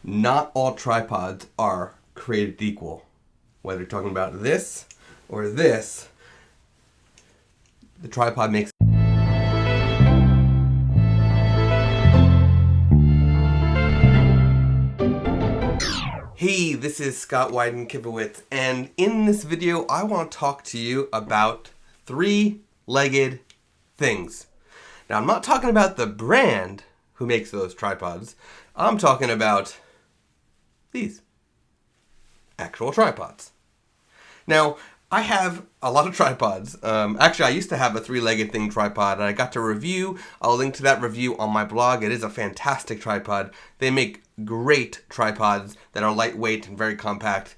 not all tripods are created equal. Whether you're talking about this or this, the tripod makes. Hey, this is Scott Wyden-Kivowitz, and in this video I want to talk to you about three-legged things. Now, I'm not talking about the brand who makes those tripods. I'm talking about these actual tripods. Now, I have a lot of tripods. Actually, I used to have a three-legged thing tripod, and I got to review. I'll link to that review on my blog. It is a fantastic tripod. They make great tripods that are lightweight and very compact.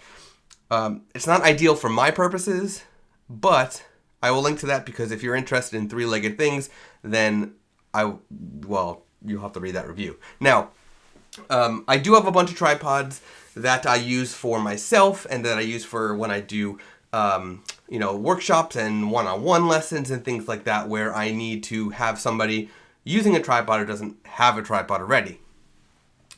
It's not ideal for my purposes, but I will link to that because if you're interested in three-legged things, then you'll have to read that review. Now, I do have a bunch of tripods that I use for myself and that I use for when I do workshops and one-on-one lessons and things like that, where I need to have somebody using a tripod who doesn't have a tripod already.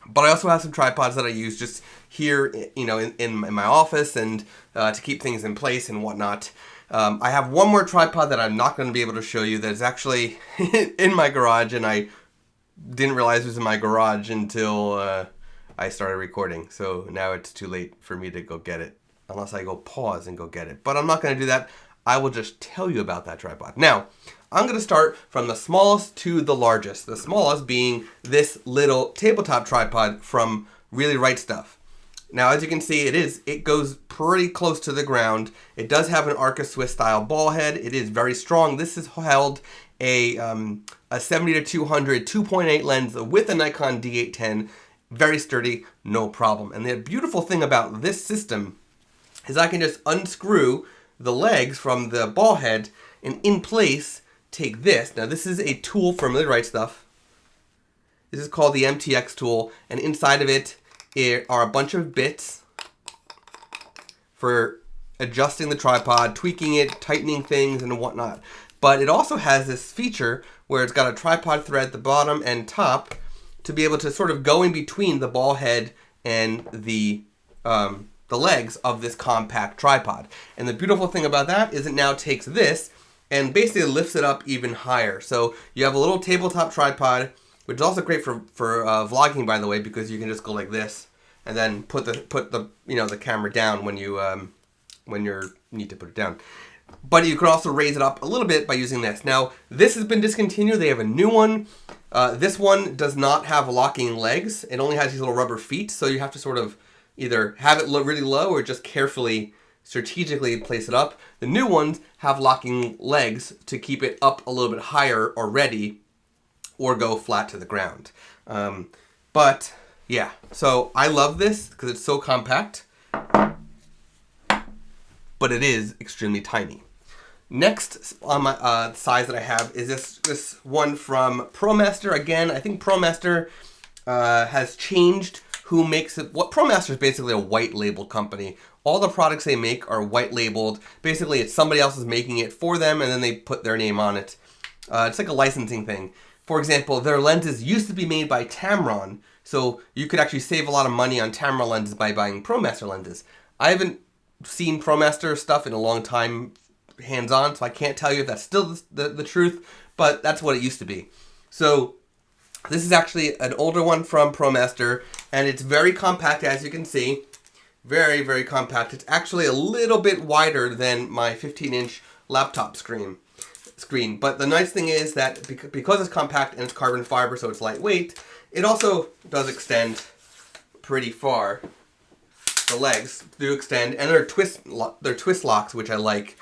But I also have some tripods that I use just here, in my office and to keep things in place and whatnot. I have one more tripod that I'm not going to be able to show you that is actually in my garage, and I didn't realize it was in my garage until I started recording. So now it's too late for me to go get it, unless I go pause and go get it. But I'm not going to do that. I will just tell you about that tripod. Now, I'm going to start from the smallest to the largest. The smallest being this little tabletop tripod from Really Right Stuff. Now, as you can see, it goes pretty close to the ground. It does have an Arca Swiss style ball head. It is very strong. This has held a 70-200 2.8 lens with a Nikon D810. Very sturdy, no problem. And the beautiful thing about this system is I can just unscrew the legs from the ball head and in place take this. Now, this is a tool from Really Right Stuff. This is called the Mtx Tool, and inside of it are a bunch of bits for adjusting the tripod, tweaking it, tightening things, and whatnot. But it also has this feature where it's got a tripod thread at the bottom and top to be able to sort of go in between the ball head and the legs of this compact tripod. And the beautiful thing about that is it now takes this and basically lifts it up even higher. So you have a little tabletop tripod, which is also great for vlogging, by the way, because you can just go like this and then put the camera down when you need to put it down. But you can also raise it up a little bit by using this. Now, this has been discontinued. They have a new one. This one does not have locking legs. It only has these little rubber feet, so you have to sort of either have it really low or just carefully, strategically place it up. The new ones have locking legs to keep it up a little bit higher already or go flat to the ground. But yeah, so I love this because it's so compact, but it is extremely tiny. Next on my size that I have is this one from ProMaster. Again, I think ProMaster has changed who makes it. What ProMaster is basically a white label company. All the products they make are white labeled. Basically, it's somebody else is making it for them, and then they put their name on it. It's like a licensing thing. For example, their lenses used to be made by Tamron, so you could actually save a lot of money on Tamron lenses by buying ProMaster lenses. I haven't seen ProMaster stuff in a long time hands-on, so I can't tell you if that's still the truth, but that's what it used to be. So this is actually an older one from ProMaster, and it's very compact, as you can see. Very, very compact. It's actually a little bit wider than my 15-inch laptop screen. But the nice thing is that because it's compact and it's carbon fiber, so it's lightweight, it also does extend pretty far. The legs do extend, and they're twist locks, which I like.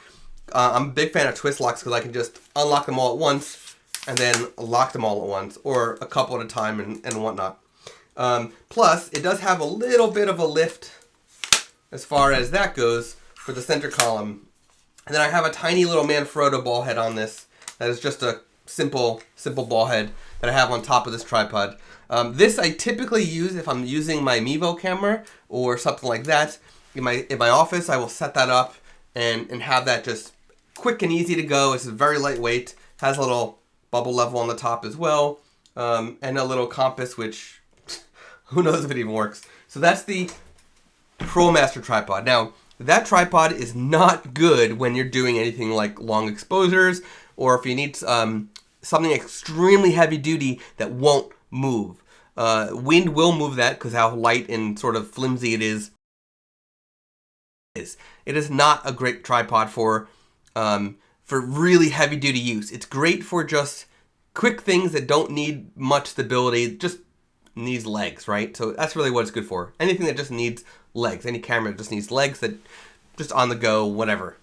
I'm a big fan of twist locks because I can just unlock them all at once and then lock them all at once, or a couple at a time and whatnot. Plus, it does have a little bit of a lift as far as that goes for the center column. And then I have a tiny little Manfrotto ball head on this. That is just a simple ball head that I have on top of this tripod. This I typically use if I'm using my Mevo camera or something like that. In my office, I will set that up and have that just quick and easy to go. It's very lightweight. Has a little bubble level on the top as well. And a little compass, which Who knows if it even works? So that's the ProMaster tripod. Now, that tripod is not good when you're doing anything like long exposures, or if you need something extremely heavy duty that won't move. Wind will move that because how light and sort of flimsy it is. It is not a great tripod for really heavy duty use. It's great for just quick things that don't need much stability, just needs legs, right? So that's really what it's good for. Anything that just needs legs, any camera that just needs legs, that just on the go, whatever.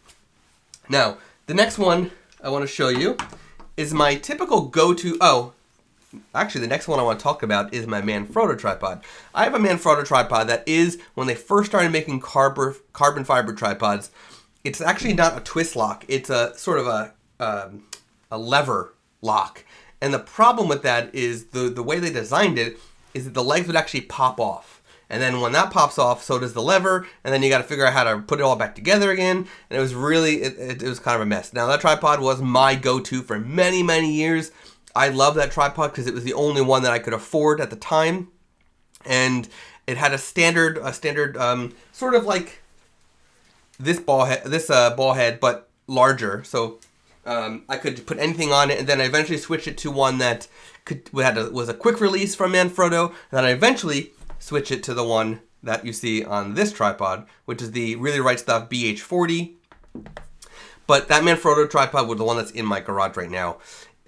Now, the next one I want to show you is my typical go-to, actually the next one I want to talk about is my Manfrotto tripod. I have a Manfrotto tripod that is, when they first started making carbon fiber tripods, it's actually not a twist lock, it's a sort of a lever lock. And the problem with that is the way they designed it is that the legs would actually pop off. And then when that pops off, so does the lever, and then you got to figure out how to put it all back together again. And it was really, it was kind of a mess. Now that tripod was my go-to for many, many years. I love that tripod because it was the only one that I could afford at the time. And it had a standard sort of like this ball head, but larger. So I could put anything on it, and then I eventually switched it to one that was a quick release from Manfrotto, and then I eventually switched it to the one that you see on this tripod, which is the Really Right Stuff BH40. But that Manfrotto tripod was the one that's in my garage right now.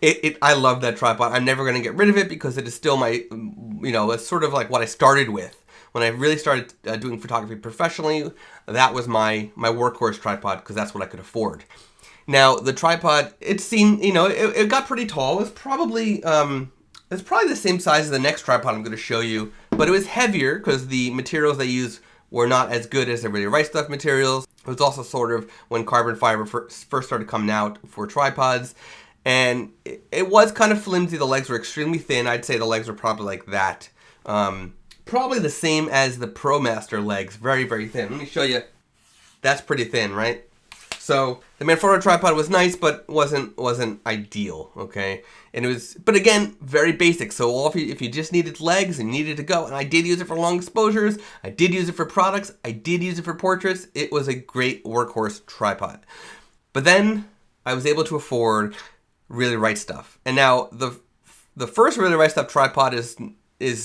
I love that tripod. I'm never going to get rid of it because it is still my, it's sort of like what I started with. When I really started doing photography professionally, that was my workhorse tripod because that's what I could afford. Now, the tripod, it's seen, it got pretty tall. It's probably the same size as the next tripod I'm going to show you, but it was heavier because the materials they used were not as good as the Really Right Stuff materials. It was also sort of when carbon fiber first started coming out for tripods, and it was kind of flimsy. The legs were extremely thin. I'd say the legs were probably like that. Probably the same as the ProMaster legs, very, very thin. Let me show you. That's pretty thin, right? So the Manfrotto tripod was nice, but wasn't ideal, okay? And it was, but again, very basic. So if you just needed legs and needed to go, and I did use it for long exposures, I did use it for products, I did use it for portraits. It was a great workhorse tripod. But then I was able to afford Really Right Stuff, and now the first Really Right Stuff tripod is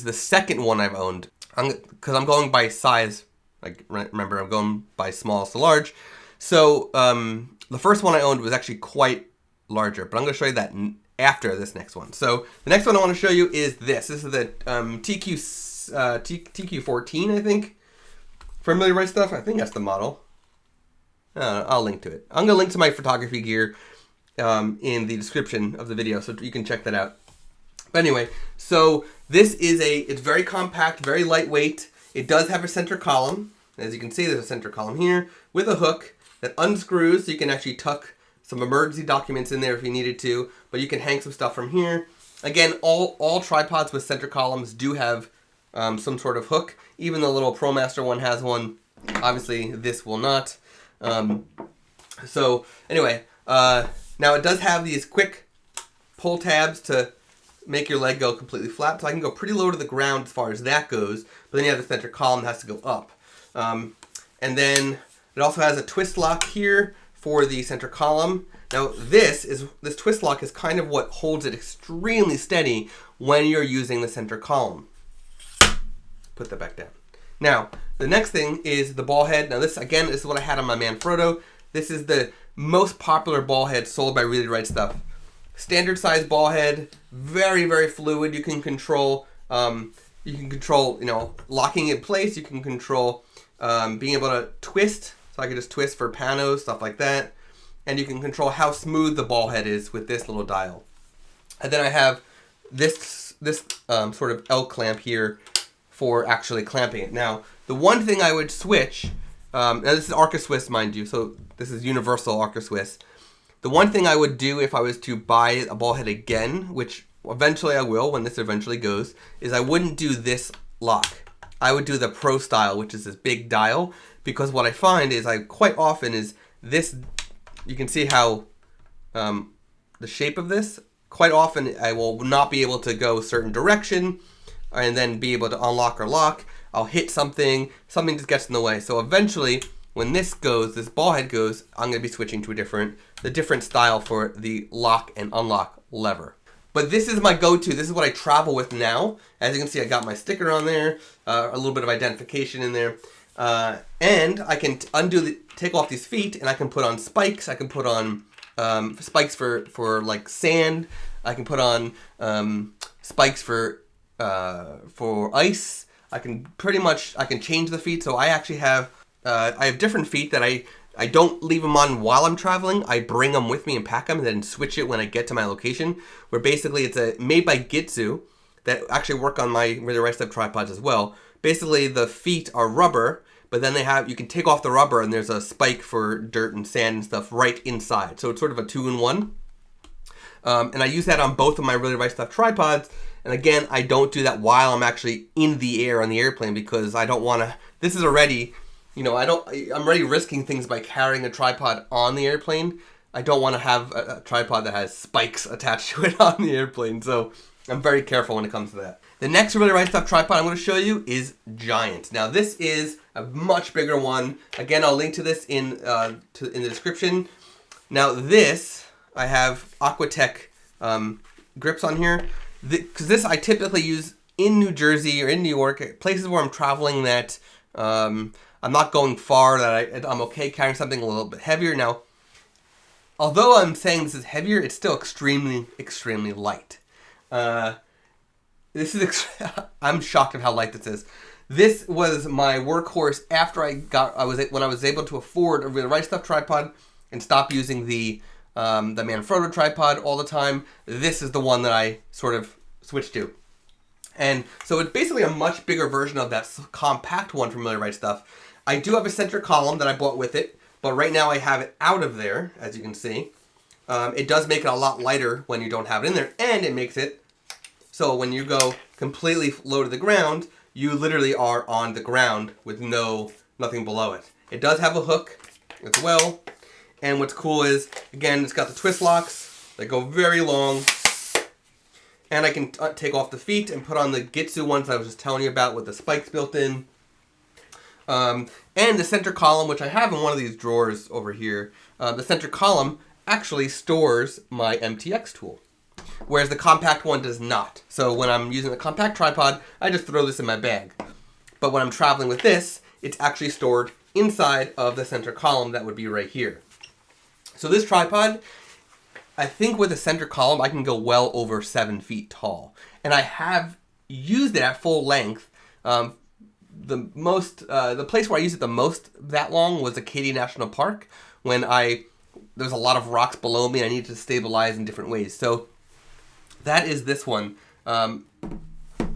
the second one I've owned, because I'm going by size. Like, remember, I'm going by smallest to large. So the first one I owned was actually quite larger, but I'm going to show you that after this next one. So the next one I want to show you is this. This is the TQ14, I think. From Really Right Stuff, I think that's the model. I'll link to it. I'm going to link to my photography gear in the description of the video, so you can check that out. But anyway, so this is it's very compact, very lightweight. It does have a center column. As you can see, there's a center column here with a hook that unscrews, so you can actually tuck some emergency documents in there if you needed to, but you can hang some stuff from here. Again, all tripods with center columns do have some sort of hook. Even the little ProMaster one has one. Obviously, this will not. So anyway, now it does have these quick pull tabs to make your leg go completely flat, so I can go pretty low to the ground as far as that goes, but then you have the center column that has to go up. And then it also has a twist lock here for the center column. Now this twist lock is kind of what holds it extremely steady when you're using the center column. Put that back down. Now, the next thing is the ball head. Now this is what I had on my Manfrotto. This is the most popular ball head sold by Really Right Stuff. Standard size ball head, very, very fluid. You can control, locking in place. You can control being able to twist. So I can just twist for panos, stuff like that. And you can control how smooth the ball head is with this little dial. And then I have this sort of L clamp here for actually clamping it. Now, the one thing I would switch, now this is Arca Swiss, mind you, so this is universal Arca Swiss. The one thing I would do if I was to buy a ball head again, which eventually I will when this eventually goes, is I wouldn't do this lock. I would do the Pro style, which is this big dial, because what I find is quite often is this, you can see how the shape of this, quite often I will not be able to go a certain direction and then be able to unlock or lock. I'll hit something just gets in the way. So eventually, when this ball head goes, I'm going to be switching to the different style for the lock and unlock lever. But this is my go-to. This is what I travel with now. As you can see, I got my sticker on there, a little bit of identification in there. And I can take off these feet, and I can put on spikes. I can put on spikes for like sand. I can put on spikes for ice. I can change the feet. So I actually have different feet that I don't leave them on while I'm traveling. I bring them with me and pack them, and then switch it when I get to my location. Where basically it's made by Gitsu that actually work on my really right stuff tripods as well. Basically the feet are rubber, but then you can take off the rubber, and there's a spike for dirt and sand and stuff right inside. So it's sort of a 2-in-1. And I use that on both of my really right stuff tripods. And again, I don't do that while I'm actually in the air on the airplane, because I don't want to. This is already. I'm already risking things by carrying a tripod on the airplane. I don't want to have a tripod that has spikes attached to it on the airplane, so I'm very careful when it comes to that. The next really right stuff tripod I'm going to show you is Giant. Now this is a much bigger one. Again, I'll link to this in the description. Now this, I have Aquatech grips on here, because this I typically use in New Jersey or in New York, places where I'm traveling that I'm not going far, that I'm okay carrying something a little bit heavier. Now, although I'm saying this is heavier, it's still extremely, extremely light. I'm shocked at how light this is. This was my workhorse after when I was able to afford a really right stuff tripod and stop using the Manfrotto tripod all the time. This is the one that I sort of switched to. And so it's basically a much bigger version of that compact one from Really Right Stuff. I do have a center column that I bought with it, but right now I have it out of there, as you can see. It does make it a lot lighter when you don't have it in there, and it makes it so when you go completely low to the ground, you literally are on the ground with nothing below it. It does have a hook as well, and what's cool is, again, it's got the twist locks that go very long. And I can take off the feet and put on the Gitsu ones I was just telling you about with the spikes built in. And the center column, which I have in one of these drawers over here, the center column actually stores my Mtx tool, whereas the compact one does not. So when I'm using the compact tripod, I just throw this in my bag. But when I'm traveling with this, it's actually stored inside of the center column that would be right here. So this tripod, I think with a center column, I can go well over 7 feet tall. And I have used it at full length. The place where I used it the most that long was Acadia National Park, when there's a lot of rocks below me and I needed to stabilize in different ways. So that is this one. And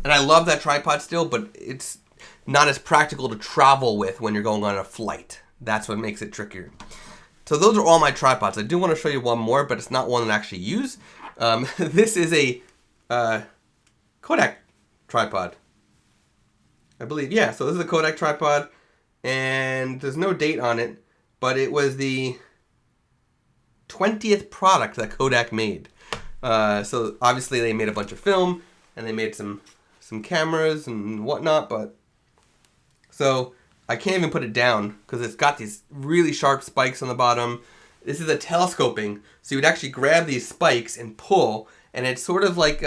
I love that tripod still, but it's not as practical to travel with when you're going on a flight. That's what makes it trickier. So those are all my tripods. I do want to show you one more, but it's not one that I actually use. This is a Kodak tripod, I believe. Yeah, so this is a Kodak tripod, and there's no date on it, but it was the 20th product that Kodak made. So obviously they made a bunch of film, and they made some cameras and whatnot, but so I can't even put it down because it's got these really sharp spikes on the bottom. This is a telescoping, so you would actually grab these spikes and pull, and it's sort of like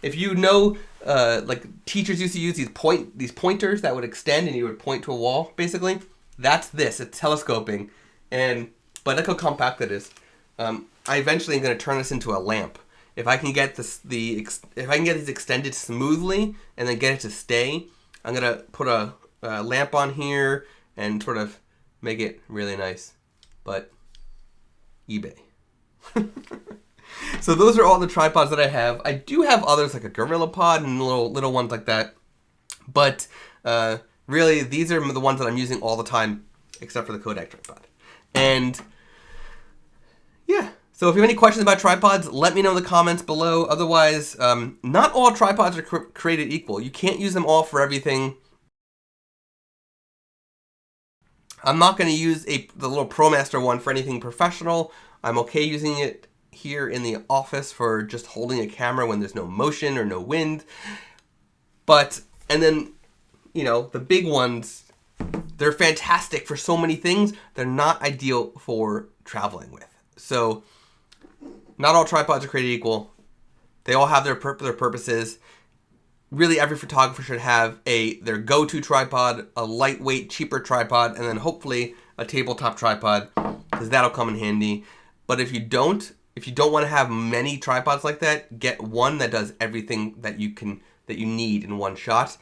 if you know, like teachers used to use these pointers that would extend and you would point to a wall. Basically, that's this. It's telescoping, but look how compact it is. I eventually am going to turn this into a lamp. If I can get these extended smoothly and then get it to stay, I'm gonna put a lamp on here and sort of make it really nice. But eBay. So those are all the tripods that I have. I do have others like a Gorilla Pod and little ones like that. But really, these are the ones that I'm using all the time, except for the Kodak tripod. And yeah. So if you have any questions about tripods, let me know in the comments below. Otherwise, not all tripods are created equal. You can't use them all for everything. I'm not going to use the little ProMaster one for anything professional. I'm okay using it here in the office for just holding a camera when there's no motion or no wind. But, and then, you know, the big ones, they're fantastic for so many things. They're not ideal for traveling with. So, not all tripods are created equal. They all have their purposes. Really, every photographer should have their go-to tripod, a lightweight, cheaper tripod, and then hopefully a tabletop tripod, because that'll come in handy. But if you don't want to have many tripods like that, get one that does everything that you need in one shot.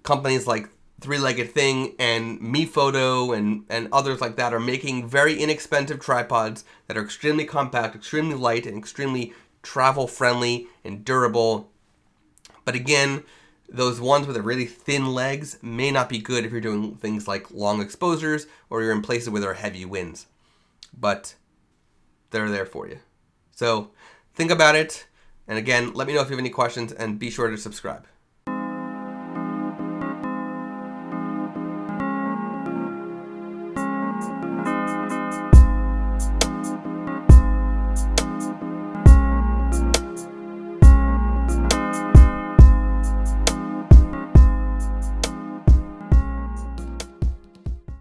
Companies like Three-Legged Thing and Manfrotto and others like that are making very inexpensive tripods that are extremely compact, extremely light, and extremely travel-friendly and durable. But again, those ones with the really thin legs may not be good if you're doing things like long exposures or you're in places where there are heavy winds. But they're there for you. So think about it. And again, let me know if you have any questions and be sure to subscribe.